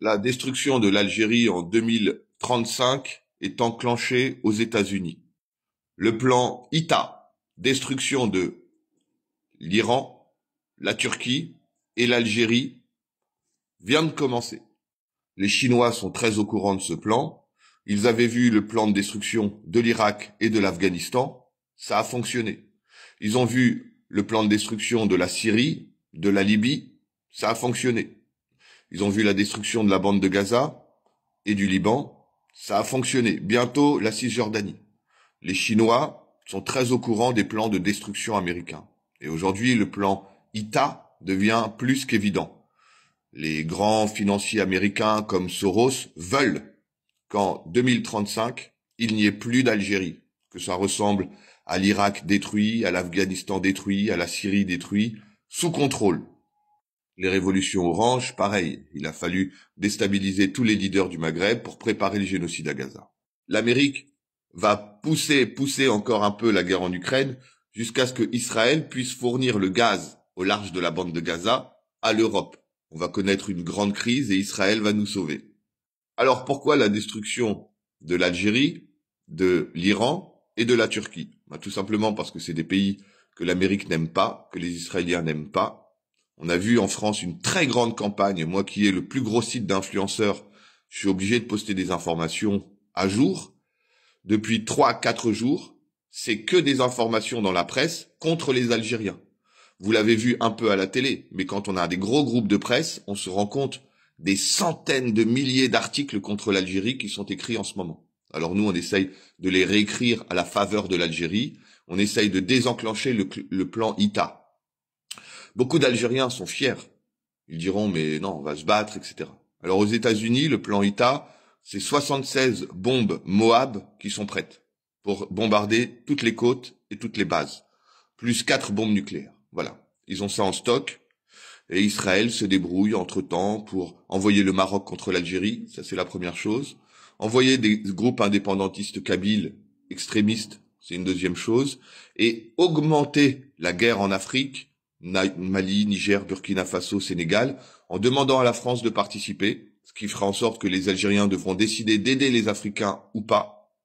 la destruction de l'Algérie en 2035 est enclenchée aux États-Unis. Le plan ITA, destruction de l'Iran, la Turquie et l'Algérie, vient de commencer. Les Chinois sont très au courant de ce plan. Ils avaient vu le plan de destruction de l'Irak et de l'Afghanistan. Ça a fonctionné. Ils ont vu le plan de destruction de la Syrie, de la Libye. Ça a fonctionné. Ils ont vu la destruction de la bande de Gaza et du Liban. Ça a fonctionné. Bientôt, la Cisjordanie. Les Chinois sont très au courant des plans de destruction américains. Et aujourd'hui, le plan ITA devient plus qu'évident. Les grands financiers américains comme Soros veulent qu'en 2035, il n'y ait plus d'Algérie, que ça ressemble à l'Irak détruit, à l'Afghanistan détruit, à la Syrie détruit, sous contrôle. Les révolutions oranges, pareil, il a fallu déstabiliser tous les leaders du Maghreb pour préparer le génocide à Gaza. L'Amérique va pousser encore un peu la guerre en Ukraine jusqu'à ce que Israël puisse fournir le gaz au large de la bande de Gaza à l'Europe. On va connaître une grande crise et Israël va nous sauver. Alors pourquoi la destruction de l'Algérie, de l'Iran et de la Turquie? Tout simplement parce que c'est des pays que l'Amérique n'aime pas, que les Israéliens n'aiment pas. On a vu en France une très grande campagne. Moi qui ai le plus gros site d'influenceurs, je suis obligé de poster des informations à jour. Depuis 3-4 jours, c'est que des informations dans la presse contre les Algériens. Vous l'avez vu un peu à la télé, mais quand on a des gros groupes de presse, on se rend compte des centaines de milliers d'articles contre l'Algérie qui sont écrits en ce moment. Alors nous, on essaye de les réécrire à la faveur de l'Algérie. On essaye de désenclencher le plan ITA. Beaucoup d'Algériens sont fiers. Ils diront, mais non, on va se battre, etc. Alors aux États-Unis, le plan ITA, c'est 76 bombes Moab qui sont prêtes pour bombarder toutes les côtes et toutes les bases, plus 4 bombes nucléaires. Voilà, ils ont ça en stock. Et Israël se débrouille entre-temps pour envoyer le Maroc contre l'Algérie, ça c'est la première chose. Envoyer des groupes indépendantistes kabyles, extrémistes, c'est une deuxième chose. Et augmenter la guerre en Afrique, Mali, Niger, Burkina Faso, Sénégal, en demandant à la France de participer, ce qui fera en sorte que les Algériens devront décider d'aider les Africains ou pas.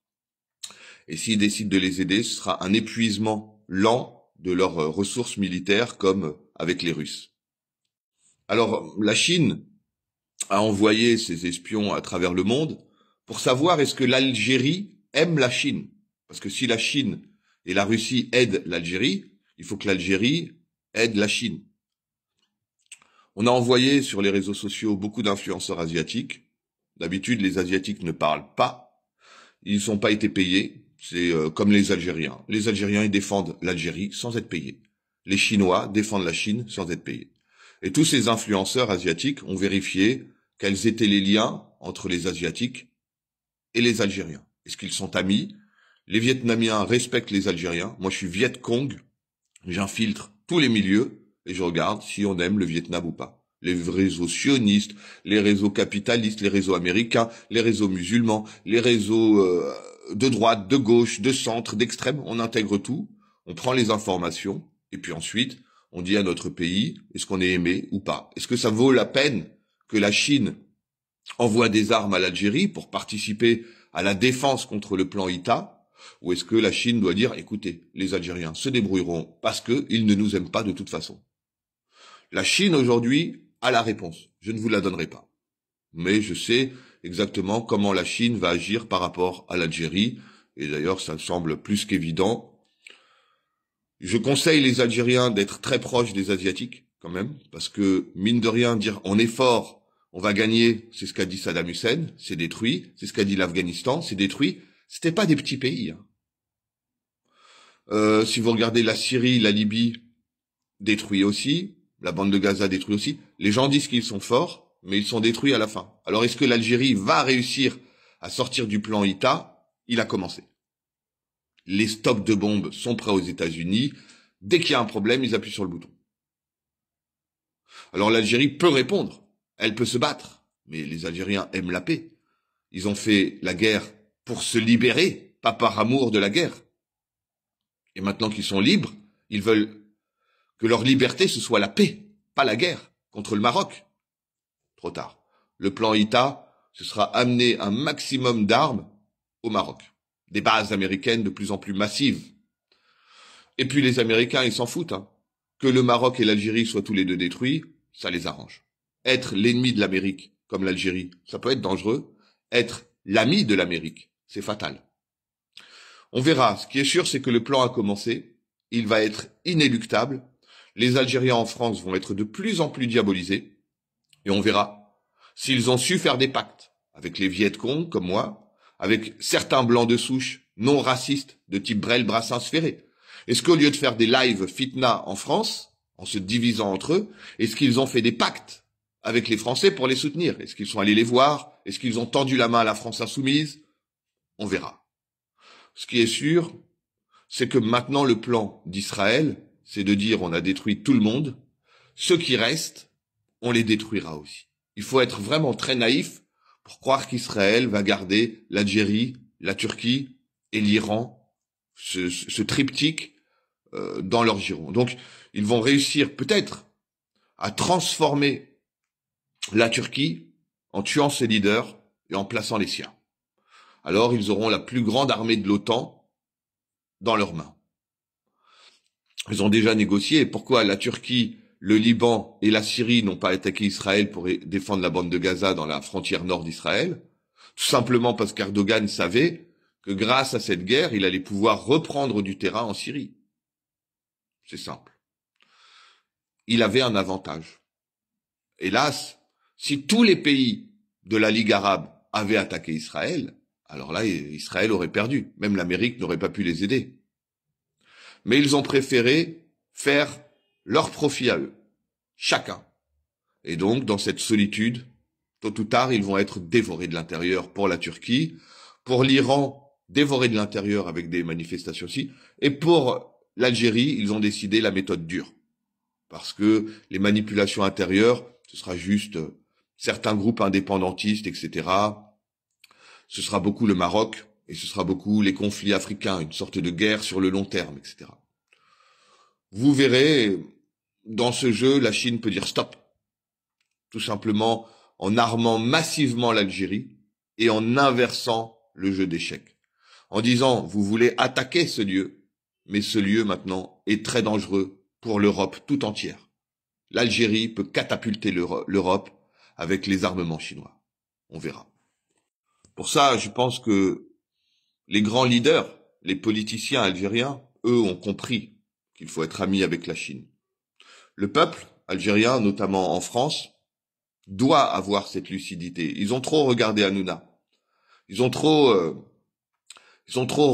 Et s'ils décident de les aider, ce sera un épuisement lent de leurs ressources militaires comme avec les Russes. Alors, la Chine a envoyé ses espions à travers le monde pour savoir est-ce que l'Algérie aime la Chine. Parce que si la Chine et la Russie aident l'Algérie, il faut que l'Algérie aide la Chine. On a envoyé sur les réseaux sociaux beaucoup d'influenceurs asiatiques. D'habitude, les Asiatiques ne parlent pas. Ils n'ont pas été payés. C'est comme les Algériens. Les Algériens, ils défendent l'Algérie sans être payés. Les Chinois défendent la Chine sans être payés. Et tous ces influenceurs asiatiques ont vérifié quels étaient les liens entre les Asiatiques et les Algériens. Est-ce qu'ils sont amis? Les Vietnamiens respectent les Algériens. Moi, je suis Viet Cong. J'infiltre tous les milieux et je regarde si on aime le Vietnam ou pas. Les réseaux sionistes, les réseaux capitalistes, les réseaux américains, les réseaux musulmans, les réseaux de droite, de gauche, de centre, d'extrême, on intègre tout, on prend les informations et puis ensuite on dit à notre pays, est-ce qu'on est aimé ou pas? Est-ce que ça vaut la peine que la Chine envoie des armes à l'Algérie pour participer à la défense contre le plan ITA? Ou est-ce que la Chine doit dire, écoutez, les Algériens se débrouilleront parce qu'ils ne nous aiment pas de toute façon? La Chine aujourd'hui a la réponse. Je ne vous la donnerai pas. Mais je sais exactement comment la Chine va agir par rapport à l'Algérie. Et d'ailleurs, ça me semble plus qu'évident. Je conseille les Algériens d'être très proches des Asiatiques, quand même, parce que, mine de rien, dire on est fort, on va gagner, c'est ce qu'a dit Saddam Hussein, c'est détruit, c'est ce qu'a dit l'Afghanistan, c'est détruit. C'était pas des petits pays. Si vous regardez la Syrie, la Libye, détruit aussi, la bande de Gaza détruit aussi. Les gens disent qu'ils sont forts, mais ils sont détruits à la fin. Alors est-ce que l'Algérie va réussir à sortir du plan ITA? Il a commencé. Les stocks de bombes sont prêts aux États-Unis. Dès qu'il y a un problème, ils appuient sur le bouton. Alors l'Algérie peut répondre, elle peut se battre, mais les Algériens aiment la paix. Ils ont fait la guerre pour se libérer, pas par amour de la guerre. Et maintenant qu'ils sont libres, ils veulent que leur liberté, ce soit la paix, pas la guerre, contre le Maroc. Trop tard. Le plan ITA, ce sera amener un maximum d'armes au Maroc. Des bases américaines de plus en plus massives. Et puis les Américains, ils s'en foutent. Hein. Que le Maroc et l'Algérie soient tous les deux détruits, ça les arrange. Être l'ennemi de l'Amérique, comme l'Algérie, ça peut être dangereux. Être l'ami de l'Amérique, c'est fatal. On verra. Ce qui est sûr, c'est que le plan a commencé. Il va être inéluctable. Les Algériens en France vont être de plus en plus diabolisés. Et on verra s'ils ont su faire des pactes avec les Viet Cong, comme moi, avec certains blancs de souche non racistes de type Brel, Brassens, Ferré. Est-ce qu'au lieu de faire des lives fitna en France, en se divisant entre eux, est-ce qu'ils ont fait des pactes avec les Français pour les soutenir? Est-ce qu'ils sont allés les voir? Est-ce qu'ils ont tendu la main à la France insoumise? On verra. Ce qui est sûr, c'est que maintenant le plan d'Israël, c'est de dire on a détruit tout le monde, ceux qui restent, on les détruira aussi. Il faut être vraiment très naïf pour croire qu'Israël va garder l'Algérie, la Turquie et l'Iran, ce triptyque dans leur giron. Donc, ils vont réussir peut-être à transformer la Turquie en tuant ses leaders et en plaçant les siens. Alors, ils auront la plus grande armée de l'OTAN dans leurs mains. Ils ont déjà négocié. Pourquoi la Turquie, le Liban et la Syrie n'ont pas attaqué Israël pour défendre la bande de Gaza dans la frontière nord d'Israël? Tout simplement parce qu'Erdogan savait que grâce à cette guerre, il allait pouvoir reprendre du terrain en Syrie. C'est simple. Il avait un avantage. Hélas, si tous les pays de la Ligue arabe avaient attaqué Israël, alors là, Israël aurait perdu. Même l'Amérique n'aurait pas pu les aider. Mais ils ont préféré faire leur profit à eux, chacun. Et donc, dans cette solitude, tôt ou tard, ils vont être dévorés de l'intérieur pour la Turquie, pour l'Iran, dévorés de l'intérieur avec des manifestations aussi, et pour l'Algérie, ils ont décidé la méthode dure. Parce que les manipulations intérieures, ce sera juste certains groupes indépendantistes, etc. Ce sera beaucoup le Maroc, et ce sera beaucoup les conflits africains, une sorte de guerre sur le long terme, etc. Vous verrez, dans ce jeu, la Chine peut dire stop. Tout simplement en armant massivement l'Algérie et en inversant le jeu d'échecs. En disant, vous voulez attaquer ce lieu, mais ce lieu maintenant est très dangereux pour l'Europe tout entière. L'Algérie peut catapulter l'Europe avec les armements chinois. On verra. Pour ça, je pense que les grands leaders, les politiciens algériens, eux, ont compris qu'il faut être amis avec la Chine. Le peuple algérien, notamment en France, doit avoir cette lucidité. Ils ont trop regardé Hanouna. Ils ont trop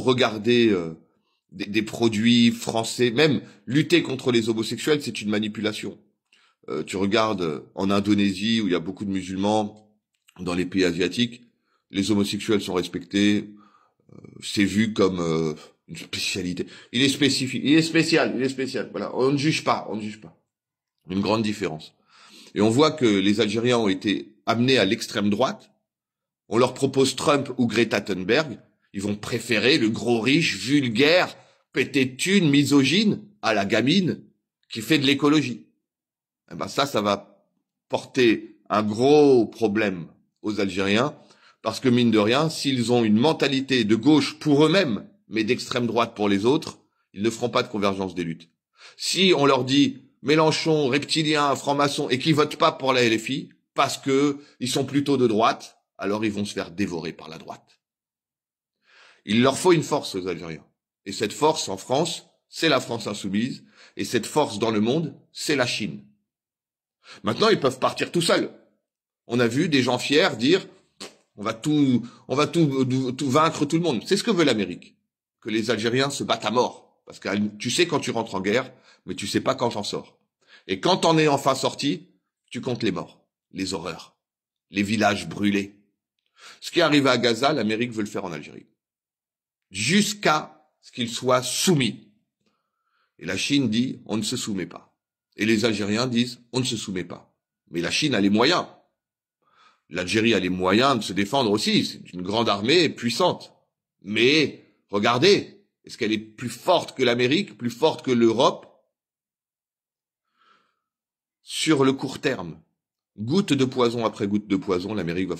regardé des produits français. Même lutter contre les homosexuels, c'est une manipulation. Tu regardes en Indonésie, où il y a beaucoup de musulmans, dans les pays asiatiques, les homosexuels sont respectés. C'est vu comme une spécialité. Il est spécifique, il est spécial. Voilà, on ne juge pas. Une grande différence. Et on voit que les Algériens ont été amenés à l'extrême droite. On leur propose Trump ou Greta Thunberg. Ils vont préférer le gros riche, vulgaire, pété de thunes, misogyne, à la gamine qui fait de l'écologie. Eh ben ça va porter un gros problème aux Algériens, parce que mine de rien, s'ils ont une mentalité de gauche pour eux-mêmes, mais d'extrême droite pour les autres, ils ne feront pas de convergence des luttes. Si on leur dit Mélenchon, reptilien, franc-maçon, et qui votent pas pour la LFI, parce que ils sont plutôt de droite, alors ils vont se faire dévorer par la droite. Il leur faut une force aux Algériens. Et cette force en France, c'est la France insoumise, et cette force dans le monde, c'est la Chine. Maintenant, ils peuvent partir tout seuls. On a vu des gens fiers dire on va tout vaincre tout le monde. C'est ce que veut l'Amérique. Que les Algériens se battent à mort. Parce que tu sais quand tu rentres en guerre, mais tu sais pas quand t'en sors. Et quand t'en es enfin sorti, tu comptes les morts, les horreurs, les villages brûlés. Ce qui est arrivé à Gaza, l'Amérique veut le faire en Algérie. Jusqu'à ce qu'ils soient soumis. Et la Chine dit, on ne se soumet pas. Et les Algériens disent, on ne se soumet pas. Mais la Chine a les moyens. L'Algérie a les moyens de se défendre aussi. C'est une grande armée puissante. Mais, regardez, est-ce qu'elle est plus forte que l'Amérique, plus forte que l'Europe? Sur le court terme, Goutte de poison après goutte de poison, l'Amérique va